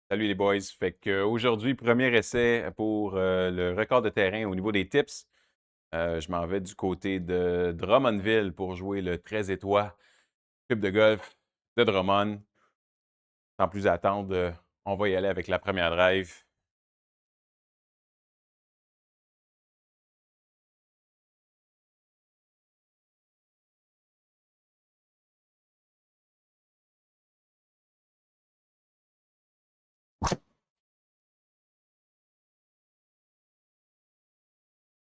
Salut les boys. Fait que aujourd'hui, premier essai pour le record de terrain au niveau des tips. Je m'en vais du côté de Drummondville pour jouer le 13 étoiles club de golf de Drummond. Sans plus attendre, on va y aller avec la première drive.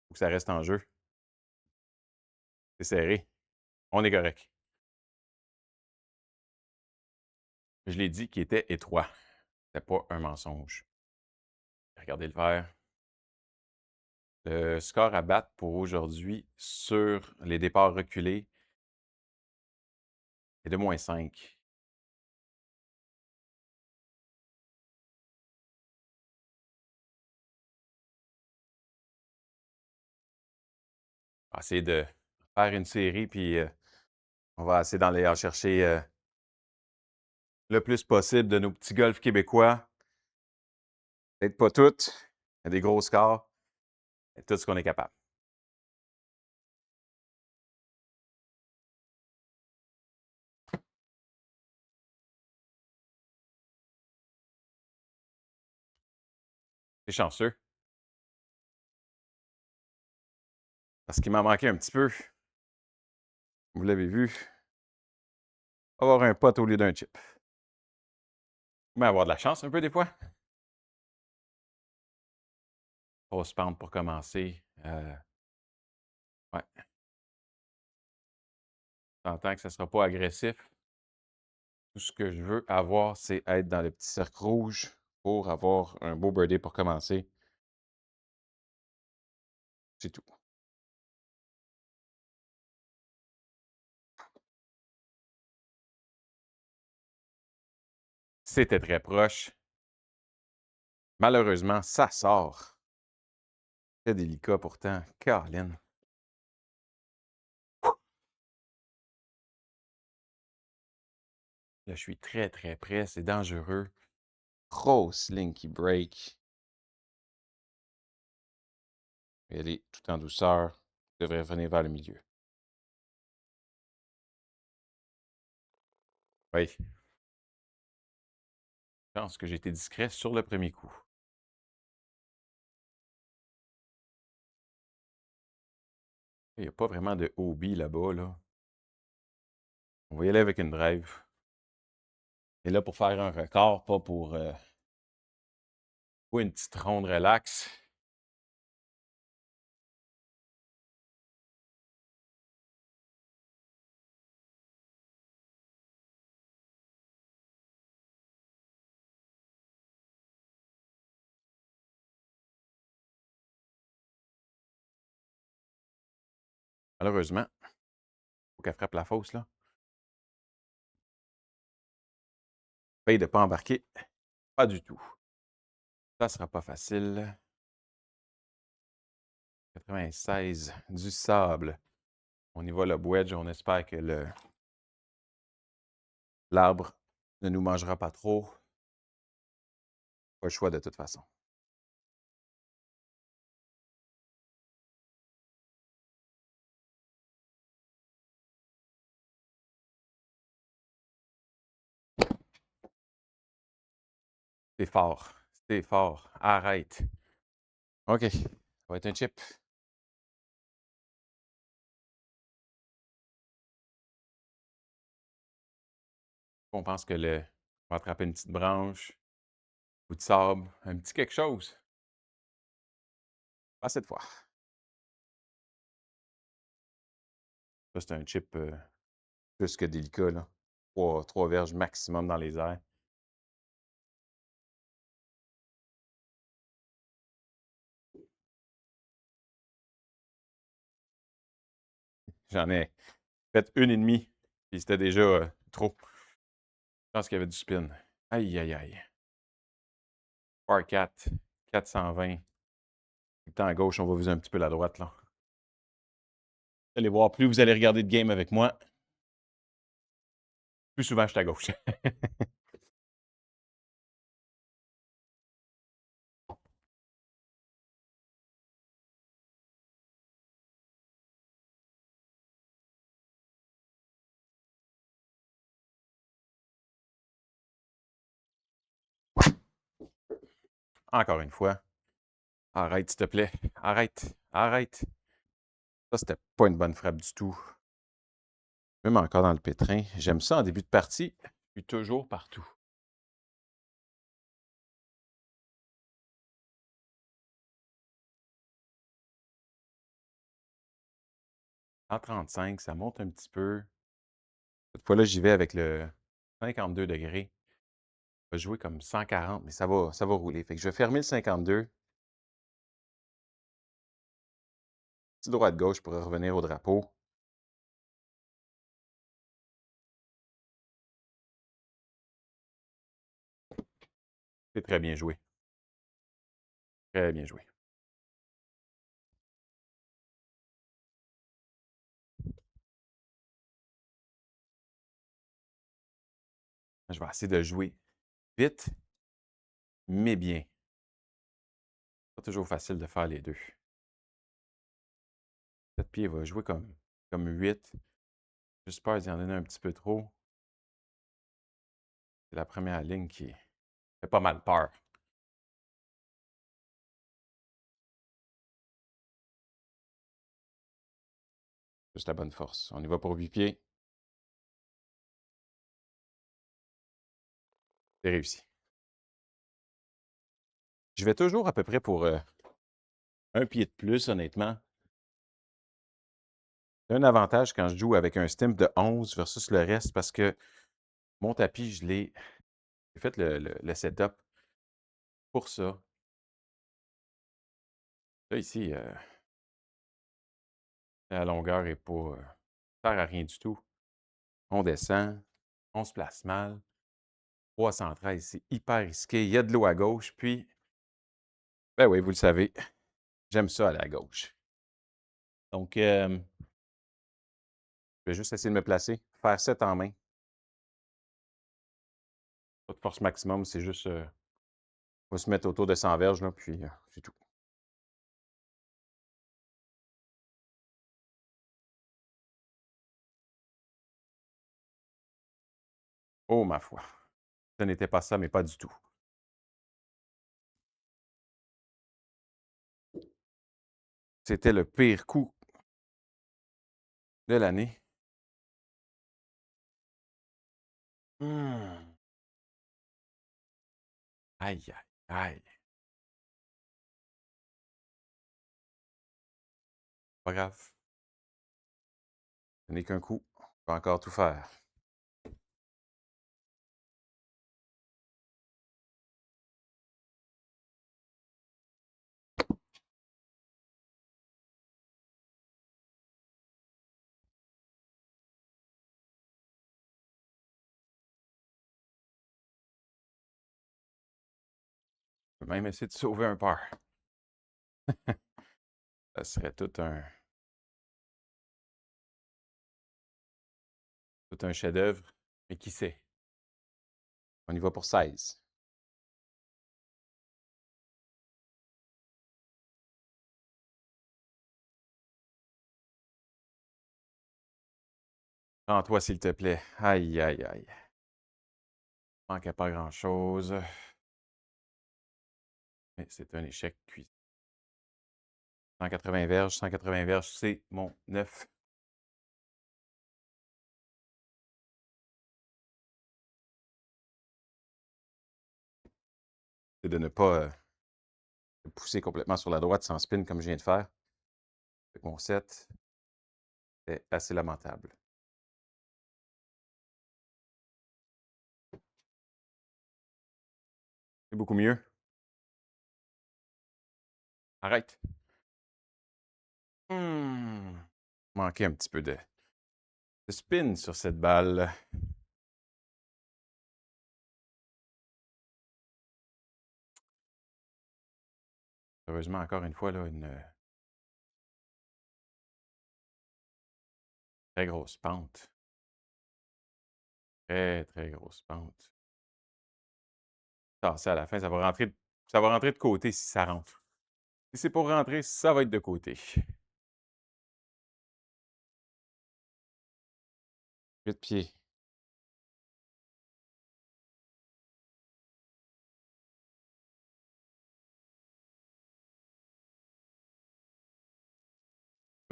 Faut que ça reste en jeu. C'est serré. On est correct. Je l'ai dit qu'il était étroit. C'était pas un mensonge. Regardez le vert. Le score à battre pour aujourd'hui sur les départs reculés est de -5. On va essayer de faire une série, puis on va essayer d'aller en chercher le plus possible de nos petits golfs québécois. Peut-être pas toutes, il y a des gros scores, mais tout ce qu'on est capable. C'est chanceux. Parce qu'il m'en manquait un petit peu. Vous l'avez vu. Avoir un pot au lieu d'un chip. Mais avoir de la chance un peu des fois. Grosse pente pour commencer. Ouais. J'entends que ça ne sera pas agressif. Tout ce que je veux avoir, c'est être dans le petit cercle rouge pour avoir un beau birdie pour commencer. C'est tout. C'était très proche. Malheureusement, ça sort. C'est délicat pourtant. Caroline. Là, je suis très, très près. C'est dangereux. Grosse ligne qui break. Elle est tout en douceur. Devrait venir vers le milieu. Oui. Je pense que j'ai été discret sur le premier coup. Il n'y a pas vraiment de OB là-bas, là. On va y aller avec une drive. Et là, pour faire un record, pas pour une petite ronde relax. Malheureusement, il faut qu'elle frappe la fosse, là. Paye de ne pas embarquer. Pas du tout. Ça sera pas facile. 96, du sable. On y va le wedge. On espère que l'arbre ne nous mangera pas trop. Pas le choix de toute façon. C'est fort. C'est fort. Arrête. OK. Ça va être un chip. On pense que on va attraper une petite branche, un bout de sable, un petit quelque chose. Pas cette fois. Ça, c'est un chip plus que délicat, là. 3 verges maximum dans les airs. J'en ai fait une et demie, puis c'était déjà trop. Je pense qu'il y avait du spin. Aïe, aïe, aïe. Par 4, 420. Tout à gauche, on va viser un petit peu la droite, là. Vous allez voir, plus vous allez regarder de game avec moi, plus souvent je suis à gauche. Encore une fois. Arrête, s'il te plaît. Arrête. Arrête. Ça, c'était pas une bonne frappe du tout. Même encore dans le pétrin. J'aime ça en début de partie. Puis toujours partout. En 35, ça monte un petit peu. Cette fois-là, j'y vais avec le 52 degrés. Je vais jouer comme 140, mais ça va rouler. Fait que je vais fermer le 52. Petit droite-gauche pour revenir au drapeau. C'est très bien joué. Très bien joué. Je vais essayer de jouer vite, mais bien. Pas toujours facile de faire les deux. Cette pied va jouer comme 8. J'espère d'y en donner un petit peu trop. C'est la première ligne qui fait pas mal peur. Juste la bonne force. On y va pour 8 pieds. C'est réussi. Je vais toujours à peu près pour un pied de plus, honnêtement. C'est un avantage quand je joue avec un stimp de 11 versus le reste parce que mon tapis, j'ai fait le setup pour ça. Là, ici, la longueur n'est pas. Sert à rien du tout. On descend, on se place mal. 313, c'est hyper risqué. Il y a de l'eau à gauche, puis, ben oui, vous le savez, j'aime ça aller à gauche. Donc, je vais juste essayer de me placer, faire 7 en main. Pas de force maximum, c'est juste, on va se mettre autour de 100 verges, là, puis c'est tout. Oh, ma foi. Ce n'était pas ça, mais pas du tout. C'était le pire coup de l'année. Mmh. Aïe, aïe, aïe. Pas grave. Ce n'est qu'un coup. On peut encore tout faire. Je peux même essayer de sauver un par. Ça serait tout un chef-d'œuvre. Mais qui sait? On y va pour 16. 30 s'il te plaît. Aïe, aïe, aïe. Manquait pas grand-chose. Mais c'est un échec cuit. 180 verges, c'est mon 9. C'est de ne pas pousser complètement sur la droite sans spin comme je viens de faire. Mon 7 est assez lamentable. C'est beaucoup mieux. Arrête. Manquait un petit peu de spin sur cette balle. Heureusement, encore une fois, là, une très grosse pente. Très, très grosse pente. Ça, à la fin, ça va rentrer de côté si ça rentre. Si c'est pour rentrer, ça va être de côté. 8 pieds.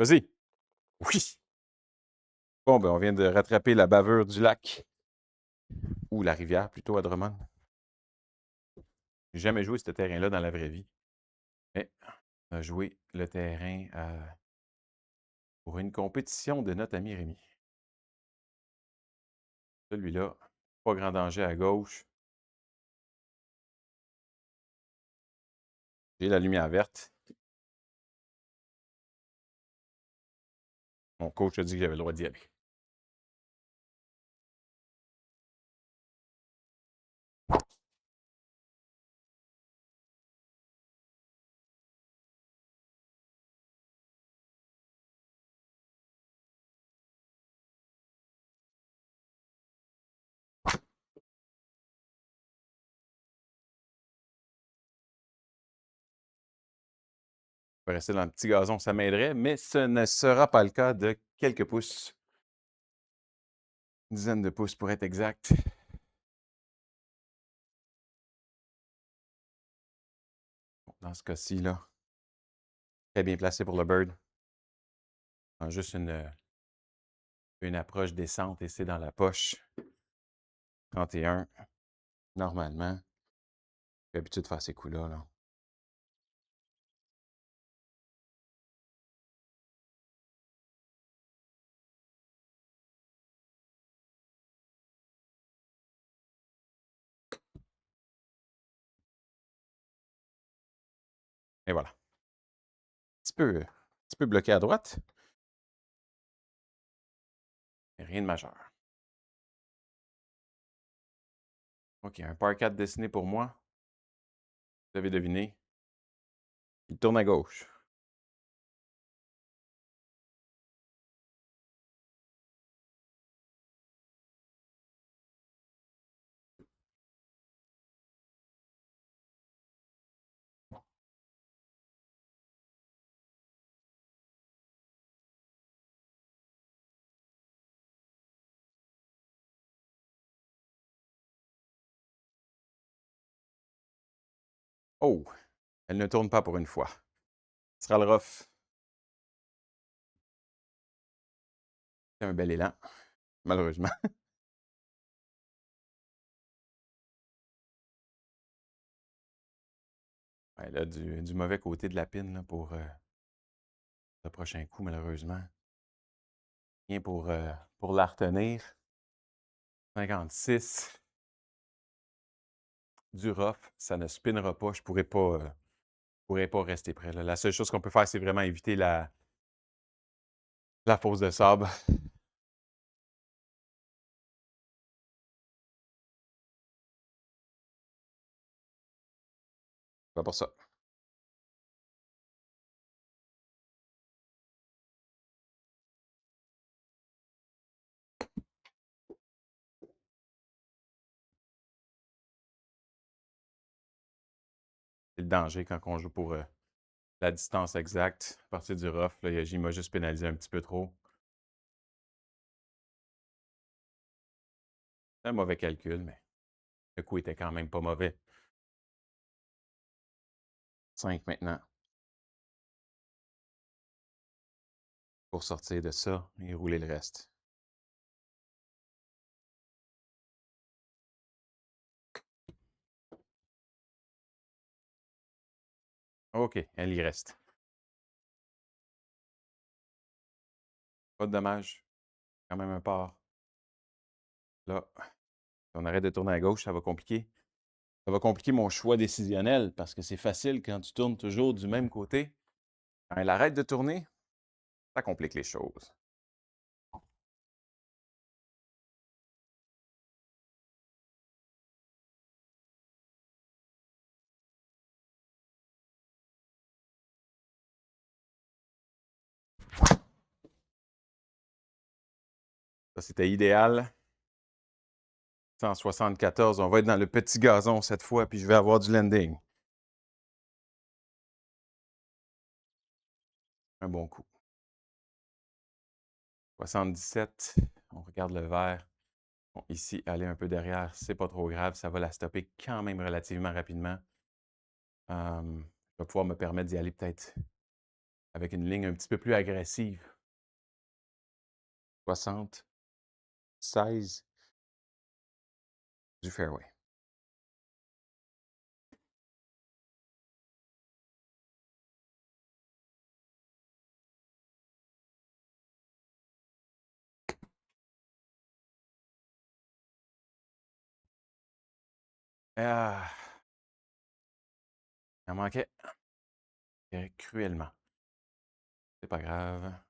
Vas-y. Oui. Bon, ben, on vient de rattraper la bavure du lac. Ou la rivière, plutôt, à Drummond. J'ai jamais joué ce terrain-là dans la vraie vie. Mais on a joué le terrain pour une compétition de notre ami Rémi. Celui-là, pas grand danger à gauche. J'ai la lumière verte. Mon coach a dit que j'avais le droit d'y aller. Je vais rester dans le petit gazon, ça m'aiderait, mais ce ne sera pas le cas de quelques pouces. Une dizaine de pouces pour être exact. Bon, dans ce cas-ci, là, très bien placé pour le bird. Juste une approche descente et c'est dans la poche. 31. Normalement. J'ai l'habitude de faire ces coups-là. Là. Et voilà. Un petit peu bloqué à droite. Mais rien de majeur. OK, un par 4 dessiné pour moi. Vous avez deviné. Il tourne à gauche. Oh! Elle ne tourne pas pour une fois. Ce sera le rough. C'est un bel élan, malheureusement. Ouais, là, du mauvais côté de la pine là, pour le prochain coup, malheureusement. Rien pour la retenir. 56. Du rough, ça ne spinnera pas. Je pourrais pas rester près. Là. La seule chose qu'on peut faire, c'est vraiment éviter la fosse de sable. Pas pour ça. C'est le danger quand on joue pour la distance exacte. À partir du rough, là, il m'a juste pénalisé un petit peu trop. C'est un mauvais calcul, mais le coup était quand même pas mauvais. 5 maintenant. Pour sortir de ça et rouler le reste. OK, elle y reste. Pas de dommage. Quand même un part. Là, si on arrête de tourner à gauche, ça va compliquer. Ça va compliquer mon choix décisionnel parce que c'est facile quand tu tournes toujours du même côté. Quand elle arrête de tourner, ça complique les choses. Ça, c'était idéal. 174, on va être dans le petit gazon cette fois, puis je vais avoir du landing. Un bon coup. 77, on regarde le vert. Bon, ici, aller un peu derrière, c'est pas trop grave. Ça va la stopper quand même relativement rapidement. Je vais pouvoir me permettre d'y aller peut-être avec une ligne un petit peu plus agressive. 60, 16 du fairway. Ah, il en manquait cruellement. C'est pas grave.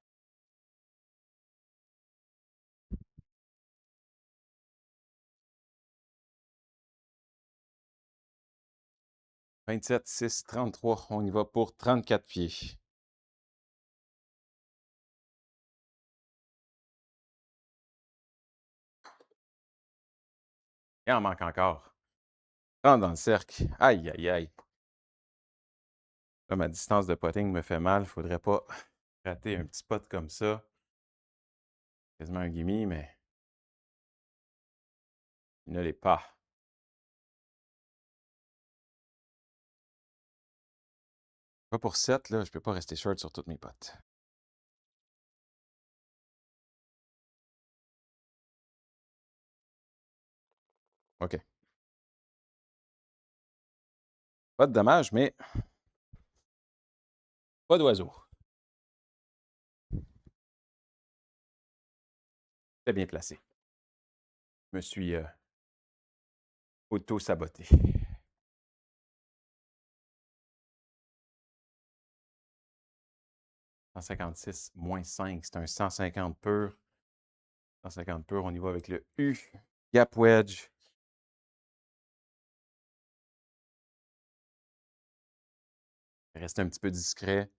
« 27, 6, 33. On y va pour 34 pieds. Il en manque encore. Rentre dans le cercle. Aïe, aïe, aïe. Là, ma distance de putting me fait mal. Faudrait pas rater un petit pot comme ça. Quasiment un gimme, mais il ne l'est pas. Pas pour 7, là, je peux pas rester short sur toutes mes potes. OK. Pas de dommage, mais pas d'oiseau. Très bien placé. Je me suis auto-saboté. 156 moins 5, c'est un 150 pur. 150 pur, on y va avec le U. Gap wedge. Reste un petit peu discret.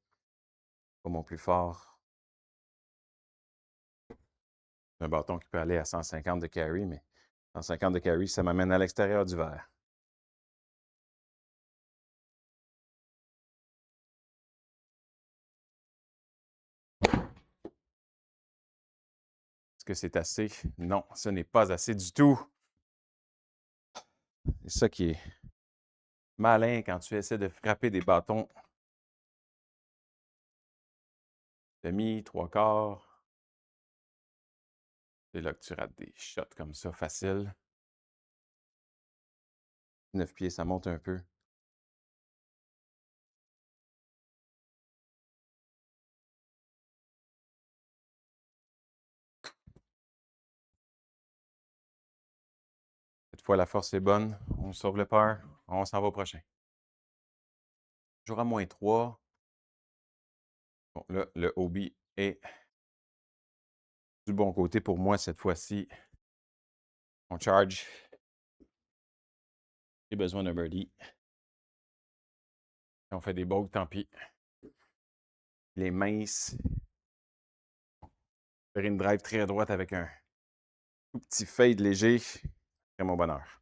Pas mon plus fort. C'est un bâton qui peut aller à 150 de carry, mais 150 de carry, ça m'amène à l'extérieur du verre. Est-ce que c'est assez? Non, ce n'est pas assez du tout. C'est ça qui est malin quand tu essaies de frapper des bâtons. Demi, trois quarts. C'est là que tu rates des shots comme ça, facile. 9 pieds, ça monte un peu. Cette fois, la force est bonne. On sauve le par. On s'en va au prochain. Jour à moins 3. Bon, là, le OB est du bon côté pour moi cette fois-ci. On charge. J'ai besoin d'un birdie. Si on fait des bogues, tant pis. Les minces. Faire une drive très droite avec un tout petit fade léger. C'est mon bonheur.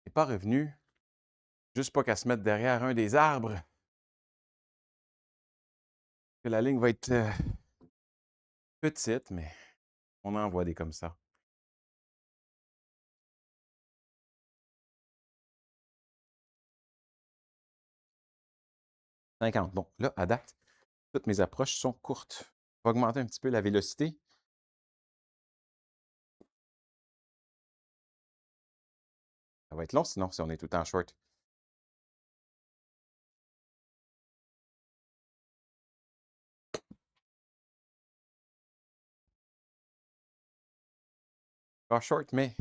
Il n'est pas revenu. Juste pas qu'à se mettre derrière un des arbres. Que la ligne va être petite, mais on en voit des comme ça. « 50. Bon, là, à date, toutes mes approches sont courtes. Je vais augmenter un petit peu la vélocité. Ça va être long, sinon, si on est tout le temps short. Pas short, mais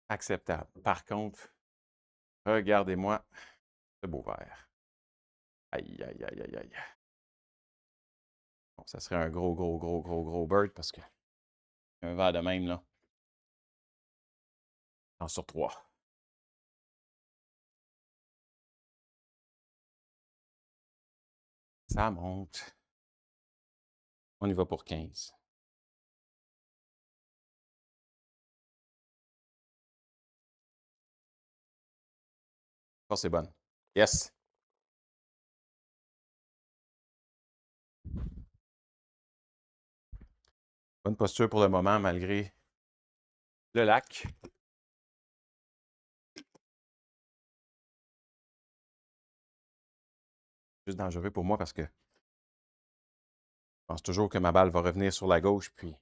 acceptable. Par contre, regardez-moi ce beau verre. Aïe, aïe, aïe, aïe, aïe. Bon, ça serait un gros bird parce que un verre de même, là. En sur 3. Ça monte. On y va pour 15. Oh, c'est bonne. Yes. Bonne posture pour le moment, malgré le lac. Juste dangereux pour moi parce que je pense toujours que ma balle va revenir sur la gauche, puis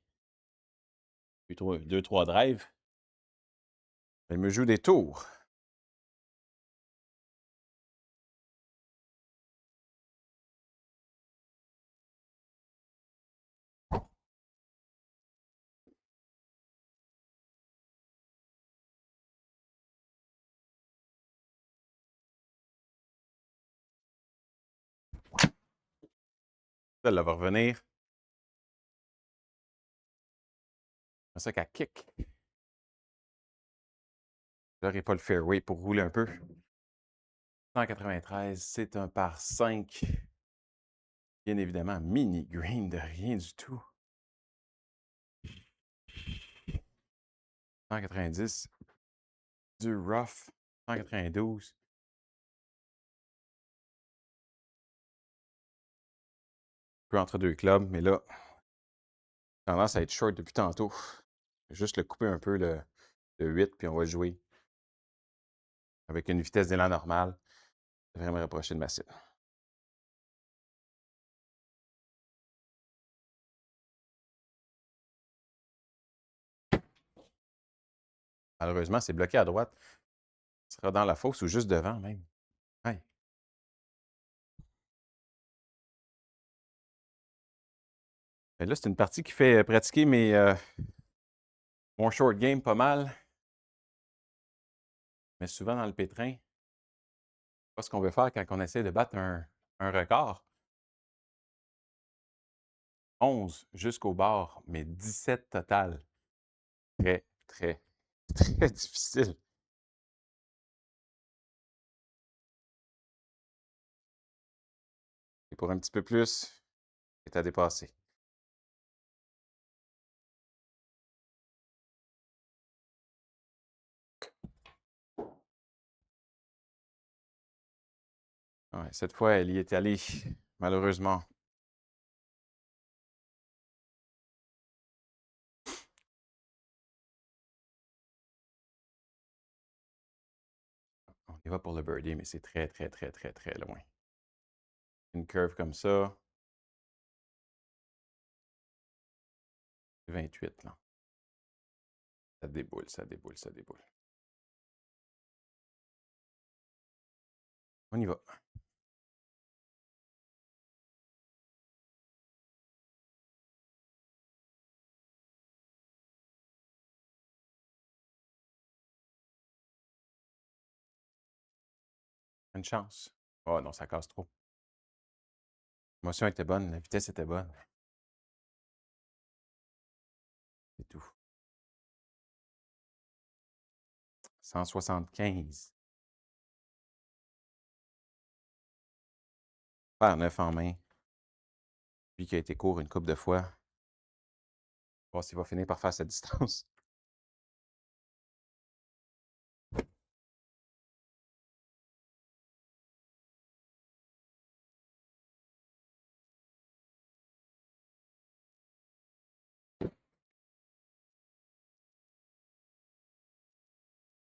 2-3 drives. Elle me joue des tours. Elle va revenir. C'est ça qu'elle kick. J'aurais pas le fairway pour rouler un peu. 193, c'est un par 5. Bien évidemment, mini green de rien du tout. 190, du rough, 192. Un peu entre deux clubs, mais là, tendance à être short depuis tantôt. Juste le couper un peu le 8, puis on va jouer avec une vitesse d'élan normale. Je devrais me rapprocher de ma cible. Malheureusement, c'est bloqué à droite. Ce sera dans la fosse ou juste devant même. Ouais. Mais là, c'est une partie qui fait pratiquer mon short game pas mal. Mais souvent dans le pétrin, c'est pas ce qu'on veut faire quand on essaie de battre un record. 11 jusqu'au bord, mais 17 total. Très, très, très difficile. Et pour un petit peu plus, c'est à dépasser. Ouais, cette fois, elle y est allée, malheureusement. On y va pour le birdie, mais c'est très, très, très, très, très loin. Une curve comme ça. 28, là. Ça déboule, ça déboule, ça déboule. On y va. Une chance. Oh non, ça casse trop. L'émotion était bonne, la vitesse était bonne. C'est tout. 175. Faire 9 en main. Lui qui a été court une couple de fois. Voir s'il va finir par faire sa distance.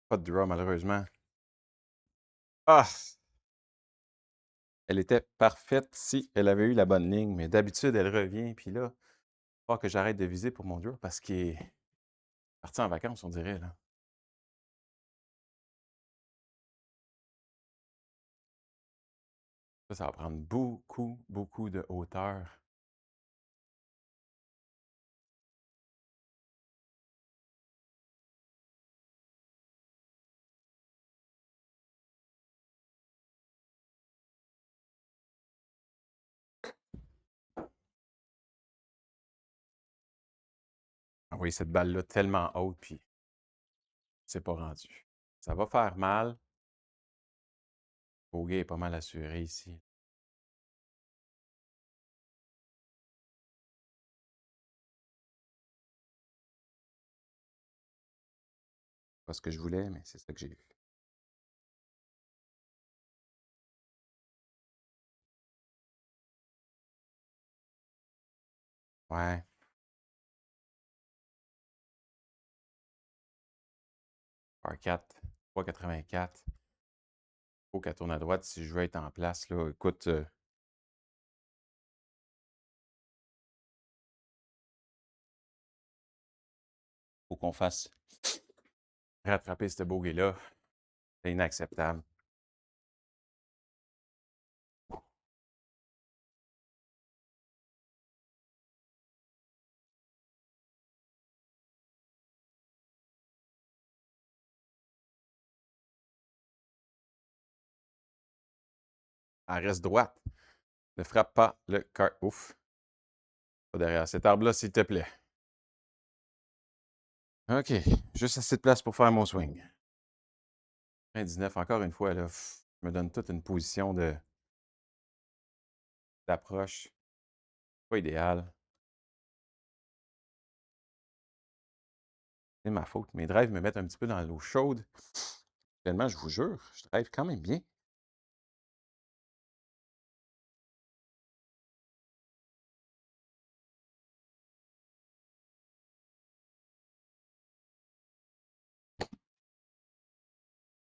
Pas de draw, malheureusement. Ah! Elle était parfaite si elle avait eu la bonne ligne, mais d'habitude, elle revient. Puis là, il faut que j'arrête de viser pour mon draw parce qu'il est parti en vacances, on dirait. Là. Ça va prendre beaucoup, beaucoup de hauteur. Ah oui, cette balle-là tellement haute, puis c'est pas rendu. Ça va faire mal. Bogey est pas mal assuré ici. Pas ce que je voulais, mais c'est ça que j'ai eu. Ouais. Par 4, 3,84. Faut qu'elle tourne à droite si je veux être en place. Là. Écoute, faut qu'on fasse rattraper ce bogey-là. C'est inacceptable. Elle reste droite. Ne frappe pas le cart. Ouf. Pas derrière cet arbre-là, s'il te plaît. OK. Juste assez de place pour faire mon swing. 19, encore une fois, là, je me donne toute une position d'approche. Pas idéal. C'est ma faute. Mes drives me mettent un petit peu dans l'eau chaude. Tellement, je vous jure, je drive quand même bien.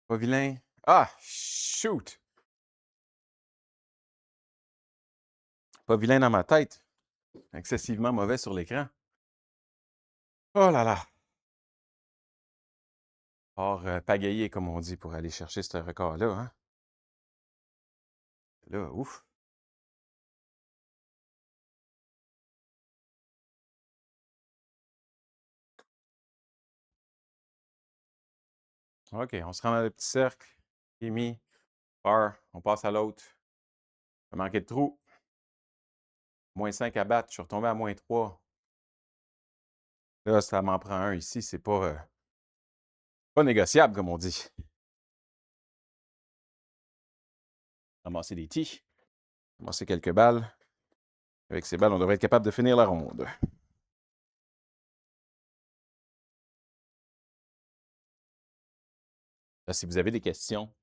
Pas vilain. Ah, shoot! Pas vilain dans ma tête. Excessivement mauvais sur l'écran. Oh là là! Or, pagayer, comme on dit, pour aller chercher ce record-là. Hein? Là, ouf! OK, on se rend dans le petit cercle. Amy, par, on passe à l'autre. On a manqué de trou. Moins 5 à battre. Je suis retombé à moins 3. Là, ça m'en prend un ici. C'est pas négociable, comme on dit. Ramasser des tis. Ramasser quelques balles. Avec ces balles, on devrait être capable de finir la ronde. Là, si vous avez des questions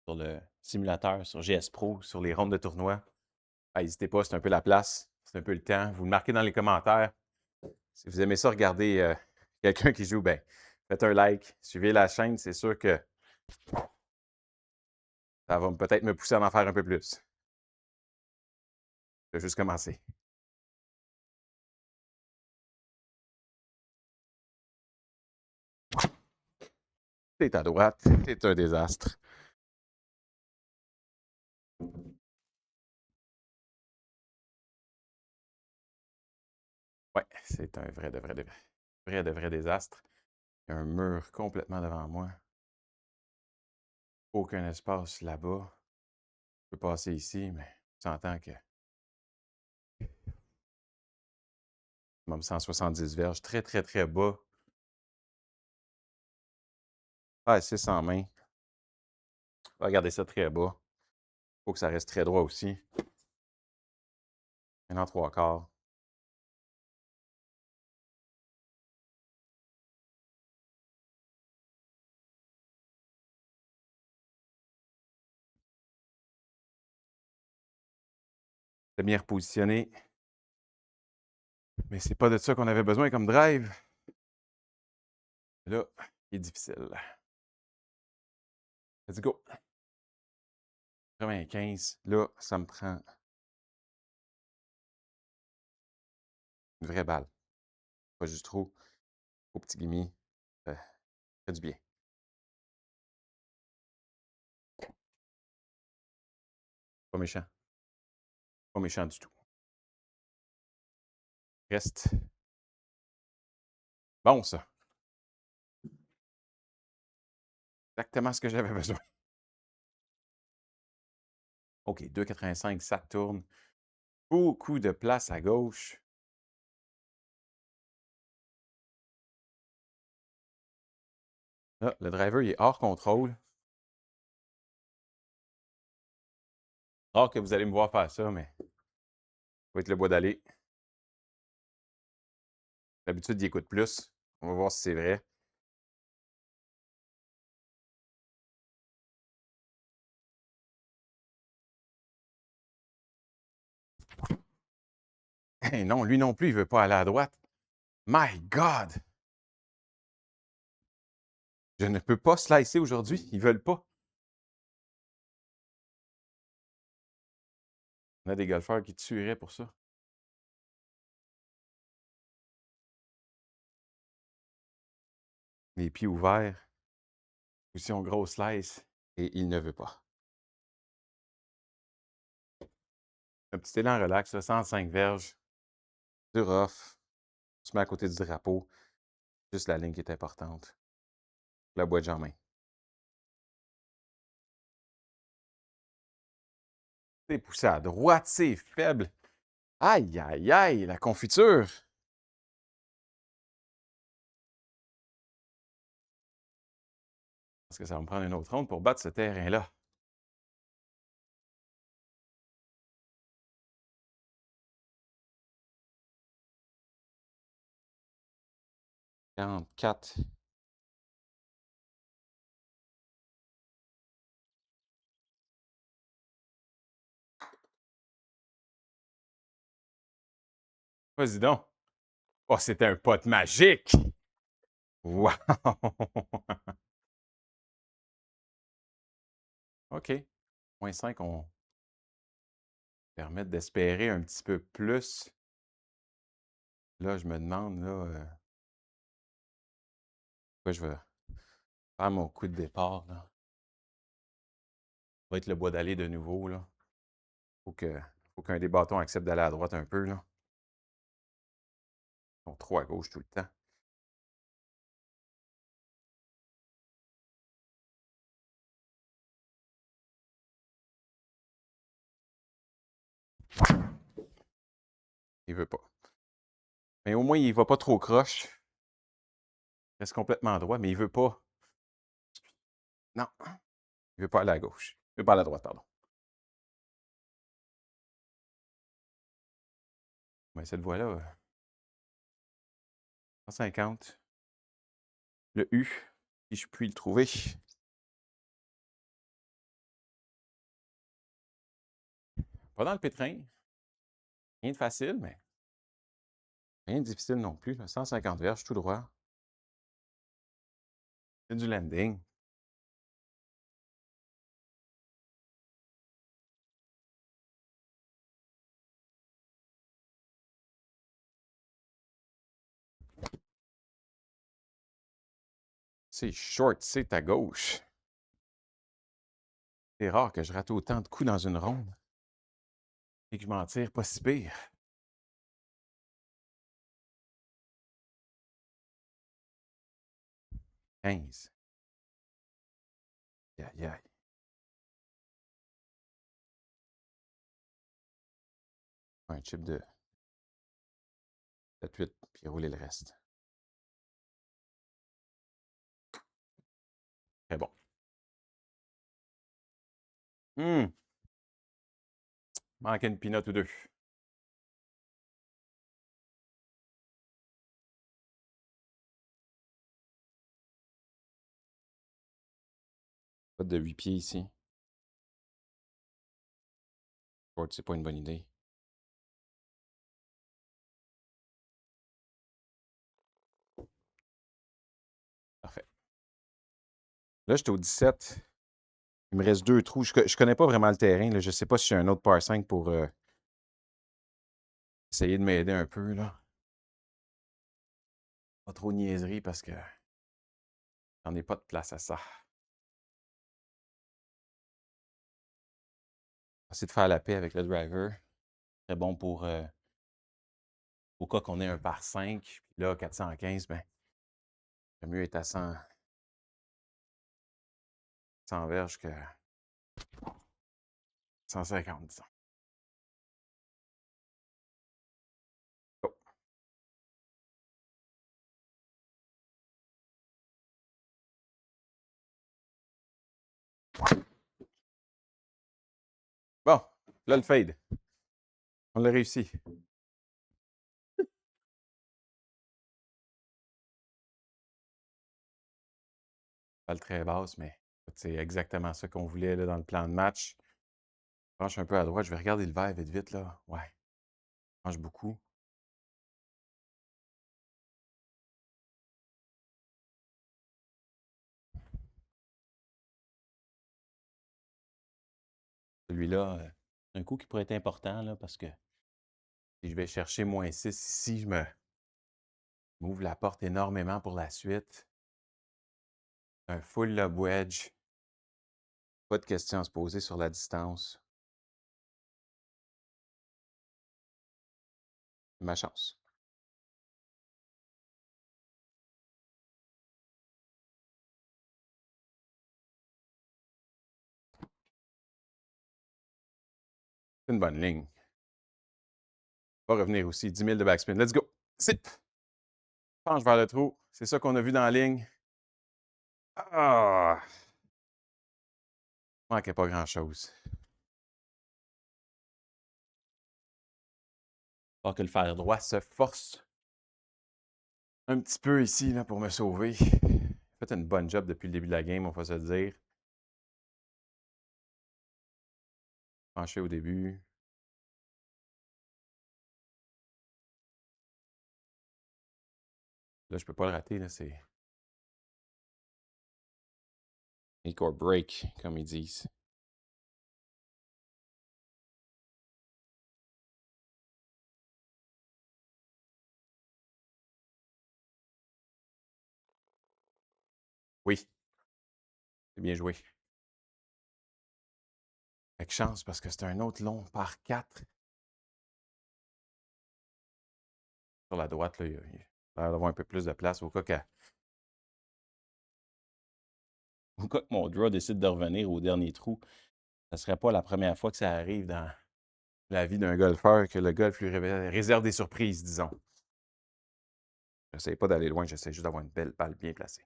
sur le simulateur, sur GS Pro, sur les rondes de tournoi, n'hésitez pas, c'est un peu la place, c'est un peu le temps. Vous le marquez dans les commentaires. Si vous aimez ça, regardez quelqu'un qui joue, ben, faites un like, suivez la chaîne, c'est sûr que ça va peut-être me pousser à en faire un peu plus. Je vais juste commencer. C'est à droite, c'est un désastre. Ouais, c'est un vrai désastre. Il y a un mur complètement devant moi. Aucun espace là-bas. Je peux passer ici, mais on s'entend que même 170 verges, très bas. Ah, 6 en main. Regardez ça très bas. Il faut que ça reste très droit aussi. Un en trois quarts. C'est bien repositionné. Mais c'est pas de ça qu'on avait besoin comme drive. Là, il est difficile. Let's go. 95. Là, ça me prend une vraie balle. Pas juste trop. Au petit gimme. Ça fait du bien. Pas méchant. Pas méchant du tout. Reste. Bon, ça. Exactement ce que j'avais besoin. OK, 2,85, ça tourne. Beaucoup de place à gauche. Là, le driver, il est hors contrôle. Rare que vous allez me voir faire ça, mais ça va être le bois d'aller. D'habitude, il écoute plus. On va voir si c'est vrai. Hey, non, lui non plus, il veut pas aller à droite. My God! Je ne peux pas slicer aujourd'hui. Ils veulent pas. On a des golfeurs qui tueraient pour ça. Les pieds ouverts. Position grosse slice. Et il ne veut pas. Un petit élan relax, là, 105 verges. Du rough. On se met à côté du drapeau. Juste la ligne qui est importante. La boîte en main. C'est poussé à droite, c'est faible. Aïe, aïe, aïe, la confiture. Parce que ça va me prendre une autre ronde pour battre ce terrain-là. Quatre. Vas-y donc. Oh, c'était un pote magique! Wow! OK. -5, on permet d'espérer un petit peu plus. Là, je me demande, là, pourquoi je vais faire mon coup de départ, là. Ça va être le bois d'aller de nouveau, là. Faut qu'un des bâtons accepte d'aller à droite un peu, là. Ils sont trop à gauche tout le temps. Il veut pas. Mais au moins, il va pas trop croche. Il reste complètement droit, mais il veut pas. Non. Il veut pas aller à gauche. Il veut pas aller à droite, pardon. Mais cette voie-là, 150. Le U, si je puis le trouver. Pas dans le pétrin. Rien de facile, mais rien de difficile non plus. Là. 150 verges, tout droit. C'est du landing. C'est short, c'est à gauche. C'est rare que je rate autant de coups dans une ronde et que je m'en tire pas si pire. « 15. Aïe, aïe. Un chip de 7-8, puis rouler le reste. Très bon. Manquait une peanut ou deux. Pas de 8 pieds ici. Short, c'est pas une bonne idée. Parfait. Là, j'étais au 17. Il me reste 2 trous. Je connais pas vraiment le terrain. Là. Je sais pas si j'ai un autre par 5 pour essayer de m'aider un peu. Là. Pas trop de niaiserie parce que j'en ai pas de place à ça. Essayer de faire la paix avec le driver. Très bon pour au cas qu'on ait un par 5. Puis là, 415, ben, le mieux est à 100 verges que 150, disons. Oh. Bon, là, le fade. On l'a réussi. Balle très basse, mais c'est exactement ça qu'on voulait là, dans le plan de match. Je penche un peu à droite. Je vais regarder le vert vite, vite. Là. Ouais. Je penche beaucoup. Celui-là, c'est un coup qui pourrait être important là, parce que si je vais chercher -6 ici, je m'ouvre la porte énormément pour la suite. Un full lob wedge. Pas de questions à se poser sur la distance. Ma chance. C'est une bonne ligne. Va revenir aussi. 10 000 de backspin. Let's go. Sit. Penche vers le trou. C'est ça qu'on a vu dans la ligne. Ah! Manquait pas grand-chose. Alors que le fer droit se force un petit peu ici là, pour me sauver. Fait une bonne job depuis le début de la game, on va se le dire. Penché au début. Là, je peux pas le rater, là, c'est make or break, comme ils disent. Oui, c'est bien joué. Avec chance, parce que c'est un autre long par 4. Sur la droite, là, il a l'air d'avoir un peu plus de place au cas que mon draw décide de revenir au dernier trou. Ça serait pas la première fois que ça arrive dans la vie d'un golfeur que le golf lui réserve des surprises, disons. J'essaie pas d'aller loin, j'essaie juste d'avoir une belle balle bien placée.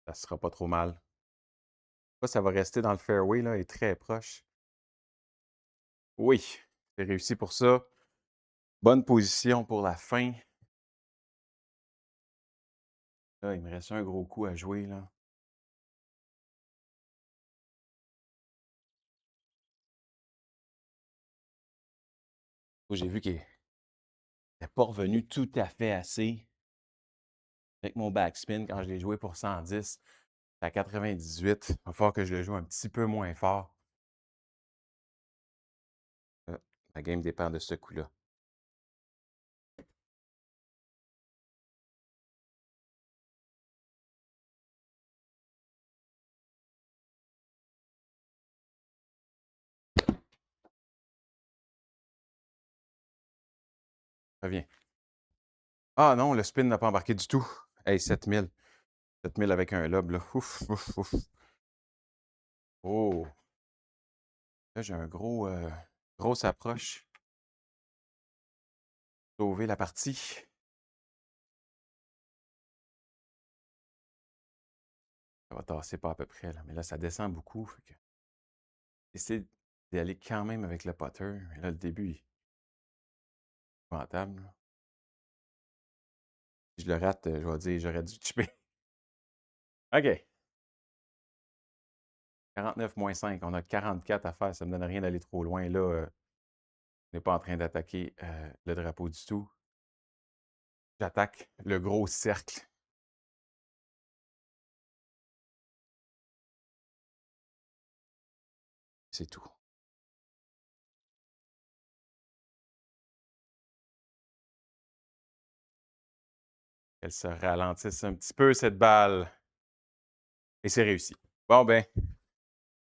Ça sera pas trop mal. Ça va rester dans le fairway là, et très proche. Oui, j'ai réussi pour ça. Bonne position pour la fin. Là, il me reste un gros coup à jouer, là. J'ai vu qu'il n'était pas revenu tout à fait assez avec mon backspin quand je l'ai joué pour 110 à 98. Il va falloir que je le joue un petit peu moins fort. La game dépend de ce coup-là. Reviens. Ah non, le spin n'a pas embarqué du tout. Hey, 7000. 7000 avec un lob, là. Ouf, ouf, ouf. Oh! Là, j'ai un grosse approche. Sauver la partie. Ça va tasser pas à peu près, là. Mais là, ça descend beaucoup. Fait que j'essaie d'aller quand même avec le putter. Mais là, le début, il est épouvantable, là. Si je le rate, je vais dire j'aurais dû chipper. OK. 49 moins 5. On a 44 à faire. Ça ne me donne rien d'aller trop loin. Là, on n'est pas en train d'attaquer le drapeau du tout. J'attaque le gros cercle. C'est tout. Elle se ralentisse un petit peu, cette balle. Et c'est réussi. Bon, ben,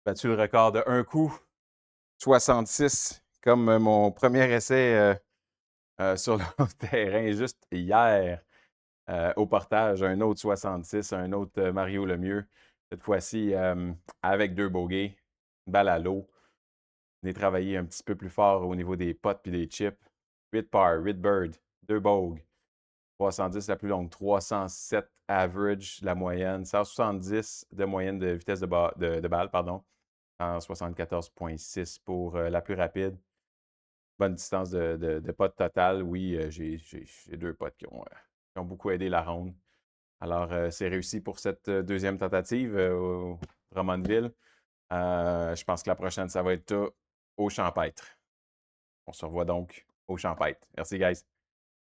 battu le record de un coup. 66, comme mon premier essai sur le terrain juste hier. Au portage, un autre 66, un autre Mario Lemieux. Cette fois-ci, avec 2 bogeys, une balle à l'eau. On est travaillé un petit peu plus fort au niveau des potes puis des chips. 8 par, 8 bird, 2 bogues. 310 la plus longue, 307 average la moyenne, 170 de moyenne de vitesse de balle, pardon. 174,6 pour la plus rapide. Bonne distance de potes total. Oui, j'ai 2 potes qui ont beaucoup aidé la ronde. Alors, c'est réussi pour cette deuxième tentative. Drummondville. Je pense que la prochaine, ça va être au Champêtre. On se revoit donc au Champêtre. Merci, guys.